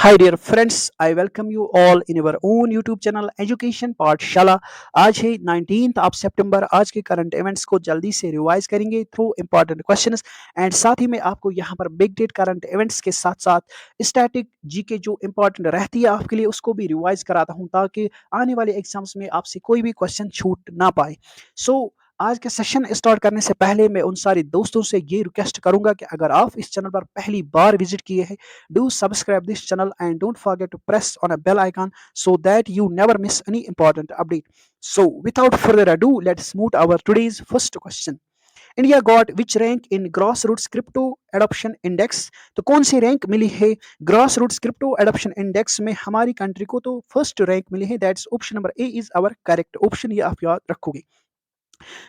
Hi dear friends, I welcome you all in your own YouTube channel education पाठशाला। आज है 19th of सितंबर। आज के करंट इवेंट्स को जल्दी से रिवाइज करेंगे थ्रू इंपॉर्टेंट क्वेश्चंस एंड साथ ही में आपको यहाँ पर बिग डेट करंट इवेंट्स के साथ साथ स्टैटिक जीके जो इंपॉर्टेंट रहती है आपके लिए उसको भी रिवाइज कराता हूँ ताकि आने वाले एग्जाम्स में आपसे कोई भी क्वेश्चन छूट ना पाए। आज के सेशन स्टार्ट करने से पहले मैं उन सारे दोस्तों से ये रिक्वेस्ट करूंगा कि अगर आप इस चैनल पर पहली बार विजिट किए हैं, do subscribe this channel and don't forget to press on a bell icon so that you never miss any important update. So without further ado, let's move to our today's first question. India got which rank in grassroots crypto adoption index. तो कौन सी rank मिली है grassroots crypto adoption index में हमारी country को? तो first rank मिली है, that's option number A is our correct option. ये आप याद रखोगे।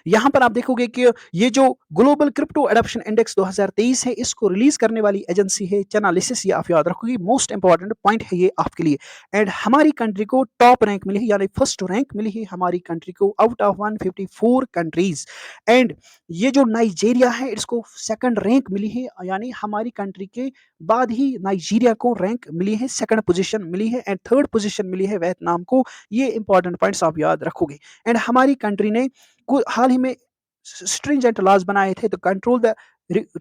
यहां पर आप देखोगे कि ये जो ग्लोबल क्रिप्टो एडॉप्शन इंडेक्स 2023 है, इसको रिलीज करने वाली एजेंसी है चैनालिसिस। ये आप याद रखोगे, मोस्ट इंपॉर्टेंट पॉइंट है ये आपके लिए। एंड हमारी कंट्री को टॉप रैंक मिली है, यानी फर्स्ट रैंक मिली है हमारी कंट्री को आउट ऑफ 154 कंट्रीज। एंड ये जो नाइजीरिया है, इसको सेकंड रैंक मिली है, यानी हमारी कंट्री के बाद ही नाइजीरिया को रैंक मिली है, सेकंड पोजीशन मिली है। एंड थर्ड पोजीशन मिली है वियतनाम को। ये इंपॉर्टेंट पॉइंट्स आप याद रखोगे। एंड हमारी कंट्री ने हाल ही में स्ट्रिंजेंट लॉज बनाए थे तो control the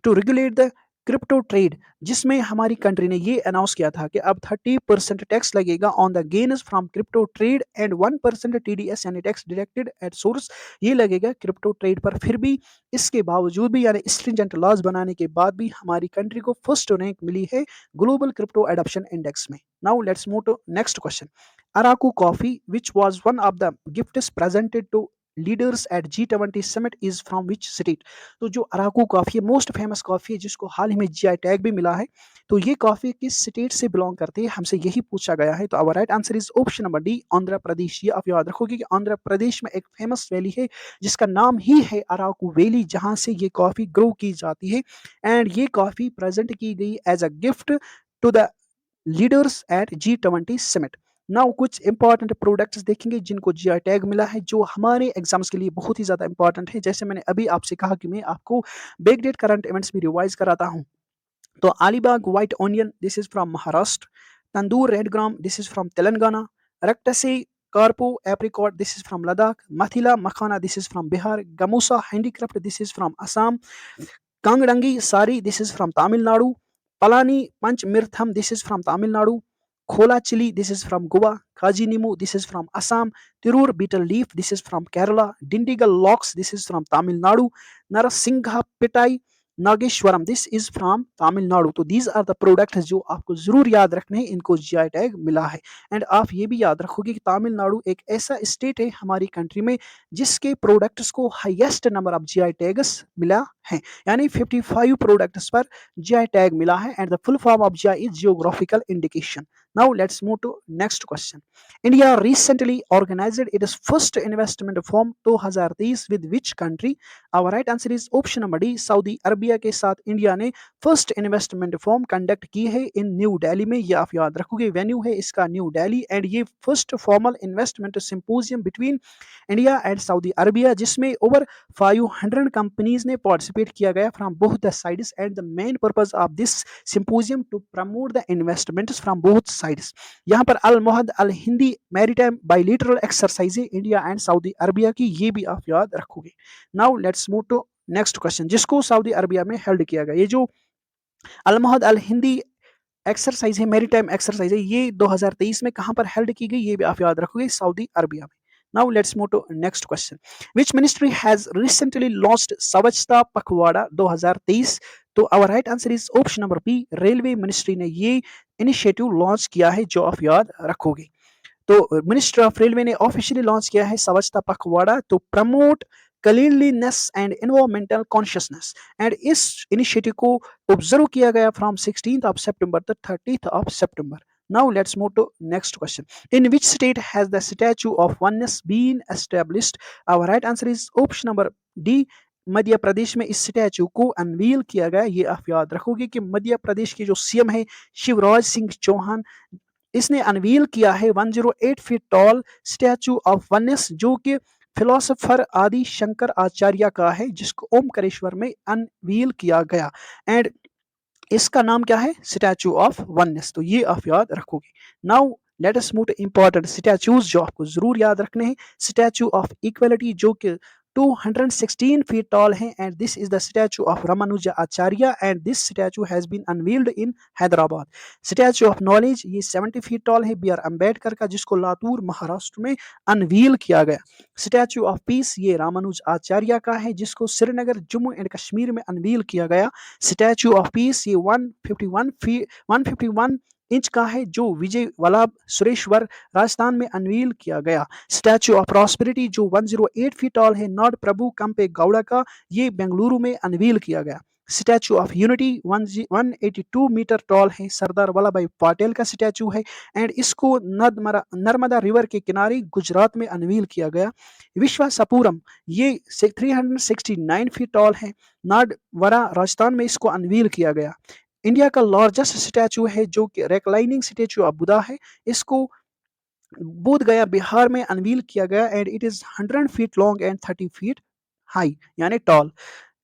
two regulate the crypto trade, जिसमें हमारी कंट्री ने ये अनाउंस किया था कि अब 30% टैक्स लगेगा on the gains from crypto trade and 1% TDS यानी टैक्स डिडक्टेड एट सोर्स, ये लगेगा क्रिप्टो ट्रेड पर। फिर भी इसके बावजूद भी, यानी स्ट्रिंजेंट लॉज बनाने के बाद भी, हमारी कंट्री को फर्स्ट रैंक मिली है ग्लोबल क्रिप्टो एडॉप्शन इंडेक्स में। Now let's move to next question. Araku coffee which was one of the gifts presented to leaders at G20 summit is from which state. तो जो अराकू कॉफी है, most famous coffee है, जिसको हाल ही में GI tag भी मिला है, तो ये कॉफी किस स्टेट से बिलोंग करती है, हमसे यही पूछा गया है। तो our right answer is option number D, Andhra Pradesh. ये आप याद रखोगे कि आंध्र प्रदेश में एक फेमस वैली है जिसका नाम ही है अराकू वैली, जहां से ये कॉफी ग्रो की जाती है। एंड ये कॉफी प्रेजेंट की गई as a gift to the leaders at G20 summit. Now कुछ इंपॉर्टेंट प्रोडक्ट्स देखेंगे जिनको जीआई टैग मिला है, जो हमारे एग्जाम्स के लिए बहुत ही ज्यादा इंपॉर्टेंट है। जैसे मैंने अभी आपसे कहा कि मैं आपको बैकडेट करंट इवेंट्स भी रिवाइज कराता हूं। तो Alibag white onion, this is from Maharashtra. Tandur red gram, this is from Telangana. Raktsey Karpo apricot, this is from Ladakh. Mithila makhana, this is from Bihar. Gamusa handicraft, this is from Assam. Kangdangi sari, this is from Tamil Nadu. Palani Panch Mirtham, this is from Tamil Nadu. Khola chili, this is from Goa. Kaji Nimu, this is from Assam. Tirur beetle leaf, this is from Kerala. Dindigal locks, this is from Tamil Nadu. Narasingha pitai, Nagaswaram, this is from Tamil Nadu. तो these are the products जो आपको जरूर याद रखने हैं, इनको GI tag मिला है। एंड आप ये भी याद रखोगे कि तमिलनाडु एक ऐसा स्टेट है हमारी कंट्री में जिसके प्रोडक्ट्स को highest number of GI tags मिला है, यानी 55 प्रोडक्ट्स पर जीआई टैग मिला है। And the full form of GI is geographical indication. Now let's move to next question. India recently organized its first investment forum 2023 with which country? Our right answer is option number D, Saudi Arabia के साथ India ने first investment form conduct की है इन new Delhi में। ये आप याद रखोगे, वेन्यू है इसका न्यू दिल्ली। एंड ये first formal investment symposium between India and Saudi Arabia, जिसमें ओवर 500 कंपनीज ने पार्टिसिपेट किया गया from both the sides. And the main purpose of this symposium to promote the investments from both sides. यहाँ पर Al Mohed Al Hindi maritime bilateral exercise India and Saudi Arabia की, ये भी आप याद रखोगे। Now let's move to next question, जिसको Saudi Arabia में हेल्ड किया गया। ये जो अल मोहद अल हिंदी एक्सरसाइज है, मैरीटाइम एक्सरसाइज है, ये 2023 में कहां पर हेल्ड की गई, ये भी आप याद रखोगे, सऊदी अरबिया में। Now let's move to next question. Which ministry has recently launched Swachhta Pakhwada 2023? तो our right answer is option number B, railway ministry ने ये इनिशिएटिव लॉन्च किया है, जो आप याद रखोगे। तो मिनिस्टर ऑफ रेलवे ने ऑफिशियली लॉन्च किया है Swachhta Pakhwada to promote cleanliness and environmental consciousness. And इस इनिशिएटिव को ऑब्जर्व किया गया from 16th of September to 30th of September. Now let's move to next question. In which state has the Statue of Oneness been established? Our right answer is option number D, Madhya Pradesh में इस statue को unveil किया गया। ये आप याद रखोगे कि मध्य प्रदेश के जो सीएम है शिवराज सिंह चौहान, इसने अनवील किया है 108 feet toll statue of oneness, जो कि फिलोसोफर आदि शंकर आचार्य का है, जिसको ओमकारेश्वर में अनवील किया गया। एंड इसका नाम क्या है? Statue of oneness. तो ये आप याद रखोगे। Now let us move two important statues जो आपको जरूर याद रखने हैं। स्टैचू ऑफ इक्वलिटी जो कि 216 फीट tall है, and this is the statue of Ramanuja Acharya, and this statue has been unveiled in Hyderabad. Statue of knowledge ये 70 फीट tall है, बी आर अम्बेडकर का, जिसको लातूर महाराष्ट्र में अनवील किया गया। स्टैचू ऑफ पीस ये रामानुज आचार्य का है, जिसको श्रीनगर जम्मू एंड कश्मीर में अनवील किया गया। स्टैचू ऑफ पीस ये 151 इंच का है, जो विजय वल्लभ सुरेश्वर राजस्थान में अनवील किया गया। स्टैचू ऑफ प्रॉस्पेरिटी जो 108 फीट टॉल है, नॉर्ड प्रभु कंपे गौड़ा का, ये बेंगलुरु में अनवील किया गया। Statue of unity 182 meter tall है, सरदार वल्लभ भाई पटेल का स्टैचू है, एंड इसको नर्मदा रिवर के किनारे गुजरात में अनवील किया गया। विश्वासपुरम ये 369 फीट टॉल है, नाडवरा राजस्थान में इसको अनवील किया गया। इंडिया का लार्जेस्ट स्टैचू है जो कि रिक्लाइनिंग स्टैचू ऑफ बुद्धा है, इसको बोध गया बिहार में अनवील किया गया, and it is 100 feet long and 30 feet high यानी tall.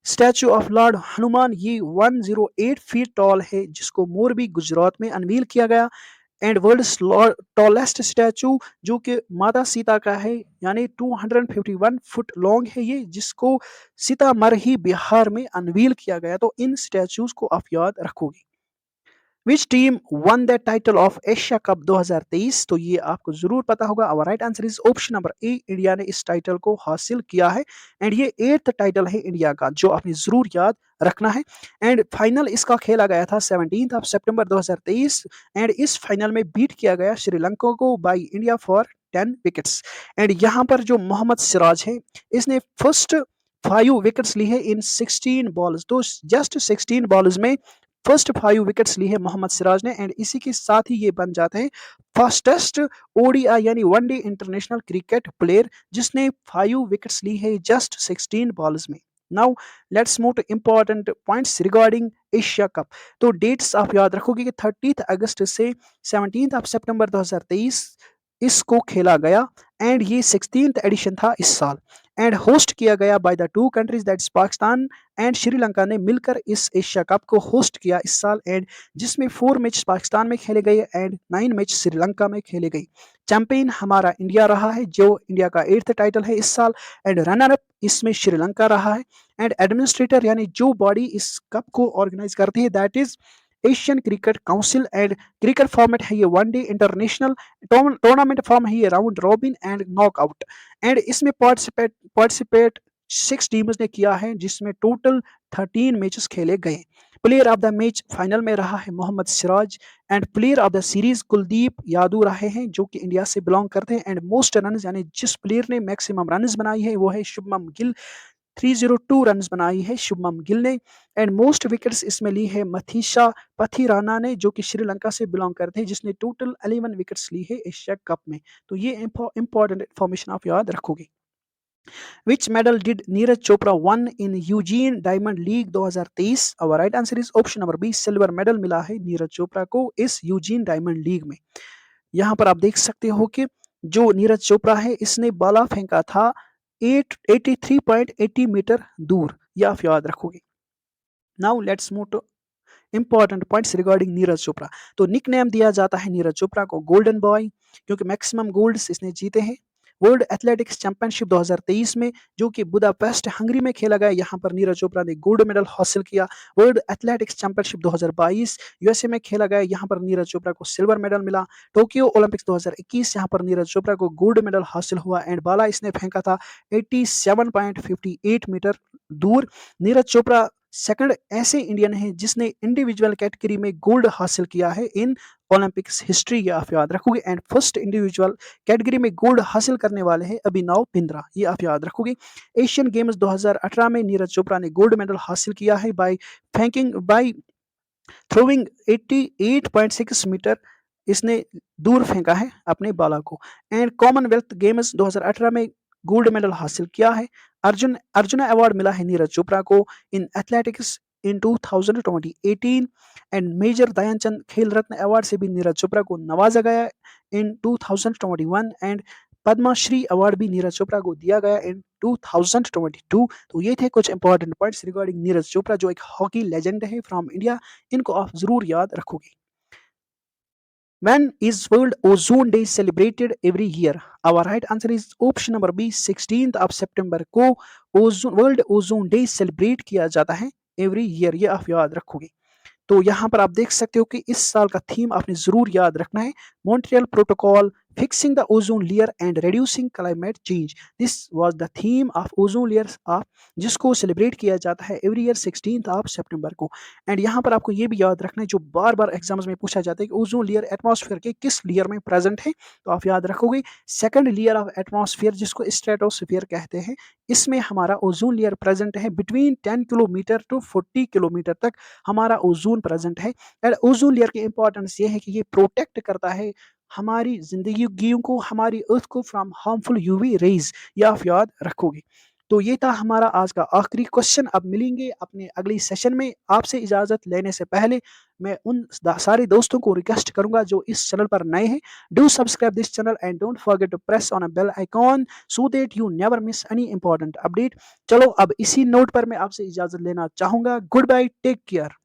Statue of lord Hanuman ये 108 फीट टॉल है, जिसको मोरबी गुजरात में अनवील किया गया। एंड वर्ल्ड टॉलेस्ट स्टैचू जो कि माता सीता का है, यानी 251 फुट लॉन्ग है ये, जिसको सीतामढ़ी बिहार में अनवील किया गया। तो इन स्टैचूज को आप याद रखोगे। Which team won the title of Asia cup 2023? तो ये आपको जरूर पता होगा। Our right answer is option number A, India ने इस टाइटल को हासिल किया है, एंड ये 8th टाइटल है इंडिया का, जो आपने जरूर याद रखना है। एंड फाइनल इसका खेला गया था 17 सितंबर 2023, एंड इस फाइनल में बीट किया गया श्रीलंका को by India for 10 wickets. And यहाँ पर जो मोहम्मद सिराज है, इसने फर्स्ट 5 विकेट्स ली है इन 16 बॉल्स। तो जस्ट 16 बॉल्स में फर्स्ट 5 विकेट्स ली है मोहम्मद सिराज ने, एंड इसी के साथ ही ये बन जाते हैं फास्टेस्ट ओडीआई यानी वनडे इंटरनेशनल क्रिकेट प्लेयर, जिसने 5 विकेट्स ली है जस्ट 16 बॉल्स में। Now let's move two important points regarding Asia cup. तो डेट्स आप याद रखोगे कि 30 अगस्त से 17 सितंबर 2023 इसको खेला गया, एंड ये 16th एडिशन था इस साल, एंड होस्ट किया गया by the two countries that's Pakistan and Sri Lanka ने मिलकर इस एशिया कप को होस्ट किया इस साल, एंड जिसमें 4 मैच पाकिस्तान में खेले गए एंड 9 मैच श्रीलंका में खेले गए। चैंपियन हमारा इंडिया रहा है, जो इंडिया का 8th टाइटल है इस साल, एंड रनर अप इसमें श्रीलंका रहा है। एंड एडमिनिस्ट्रेटर यानी जो बॉडी इस कप को ऑर्गेनाइज करती है, that is Asian cricket council, and cricket format है ये वनडे इंटरनेशनल, टूर्नामेंट फॉर्म है ये round robin and knockout, and इसमें पार्टिसिपेट 6 टीम्स ने किया है, जिसमें टोटल 13 मैचेस खेले गए। Player of the match final में रहा है Mohammed Siraj, and player of the series Kuldeep Yadav रहे हैं, जो कि इंडिया से बिलोंग करते हैं। एंड मोस्ट रन यानी जिस प्लेयर ने मैक्सिमम रन बनाई है वो है शुभमन गिल, 302 रन बनाई है शुभमन गिल ने। एंड मोस्ट विकेट्स इसमें ली है मथीशा पथिराना ने, जो कि श्रीलंका से बिलोंग करते हैं, जिसने टोटल 11 विकेट्स ली है एशिया कप में। तो ये इंपॉर्टेंट इंफॉर्मेशन आप याद रखोगे। Which medal did Neeraj Chopra won in Eugene Diamond League 2023? Our right answer is option number B, silver medal मिला है नीरज चोपड़ा को इस यूजीन डायमंड लीग में। यहाँ पर आप देख सकते हो कि जो नीरज चोपड़ा है, इसने बाला फेंका था 83.80 मीटर दूर, यह आप याद रखोगे। Now let's move two important points regarding Neeraj Chopra. तो निक नेम दिया जाता है नीरज चोपड़ा को गोल्डन बॉय, क्योंकि मैक्सिमम गोल्ड्स इसने जीते हैं। वर्ल्ड एथलेटिक्स चैंपियनशिप 2023 में, जो कि बुदापेस्ट हंगरी में खेला गया, यहाँ पर नीरज चोपड़ा ने गोल्ड मेडल हासिल किया। वर्ल्ड एथलेटिक्स चैंपियनशिप 2022 यूएसए में खेला गया, यहाँ पर नीरज चोपड़ा को सिल्वर मेडल मिला। टोक्यो ओलंपिक्स 2021 यहाँ पर नीरज चोपड़ा को गोल्ड मेडल हासिल हुआ, एंड बाला इसने फेंका था 87.58 मीटर दूर। नीरज चोपड़ा सेकंड ऐसे इंडियन है जिसने इंडिविजुअल कैटेगरी में गोल्ड हासिल किया है इन ओलंपिक्स हिस्ट्री, ये आप याद रखोगे। एंड फर्स्ट इंडिविजुअल कैटेगरी में गोल्ड हासिल करने वाले हैं अभिनव बिंद्रा, ये आप याद रखोगे। एशियन गेम्स 2018 में नीरज चोपड़ा ने गोल्ड मेडल हासिल किया है बाय थ्रोइंग 88.6 मीटर इसने दूर फेंका है अपने बाला को। एंड कॉमनवेल्थ गेम्स 2018 में गोल्ड मेडल हासिल किया है। अर्जुना अवार्ड मिला है नीरज चोपड़ा को in athletics in 2018, and major Dhyan Chand Khel Ratna award से भी नीरज चोपड़ा को नवाजा गया इन 2021, एंड पद्मश्री अवार्ड भी नीरज चोपड़ा को दिया गया इन 2022। तो ये थे कुछ important points regarding Neeraj Chopra जो एक हॉकी लेजेंड है फ्रॉम इंडिया, इनको आप जरूर याद रखोगे। When is World Ozone Day celebrated every year? Our right answer is option number B, 16th of September को वर्ल्ड ओजोन डे सेलिब्रेट किया जाता है एवरी ईयर, ये आप याद रखोगे। तो यहाँ पर आप देख सकते हो कि इस साल का थीम आपने जरूर याद रखना है, Montreal protocol, fixing the ozone layer and reducing climate change. This was the theme of ozone layer of, जिसको सेलिब्रेट किया जाता है एवरी ईयर 16 ऑफ सितंबर को। एंड यहाँ पर आपको ये भी याद रखना है, जो बार बार एग्जाम्स में पूछा जाता है कि ओजोन लेयर एटमॉस्फेयर के किस लेयर में प्रेजेंट है, तो आप याद रखोगे सेकंड लेयर ऑफ एटमॉस्फेयर, जिसको स्ट्रेटोस्फीयर कहते हैं। इसमें हमारा ओजोन लेयर प्रेजेंट है बिटवीन 10 किलोमीटर टू 40 किलोमीटर तक हमारा ओजोन प्रेजेंट है। एंड ओजोन लेयर की इंपॉर्टेंस ये है कि ये प्रोटेक्ट करता है हमारी जिंदगी को, हमारी अर्थ को फ्रॉम हार्मफुल यूवी रेज, ये आप याद रखोगे। तो ये था हमारा आज का आखिरी क्वेश्चन। अब मिलेंगे अपने अगली सेशन में। आपसे इजाजत लेने से पहले मैं उन सारे दोस्तों को रिक्वेस्ट करूंगा जो इस चैनल पर नए हैं, do subscribe this channel and don't forget to press on a bell icon so that you never miss any important update. चलो अब इसी नोट पर मैं आपसे इजाजत लेना चाहूंगा। Good bye, take care.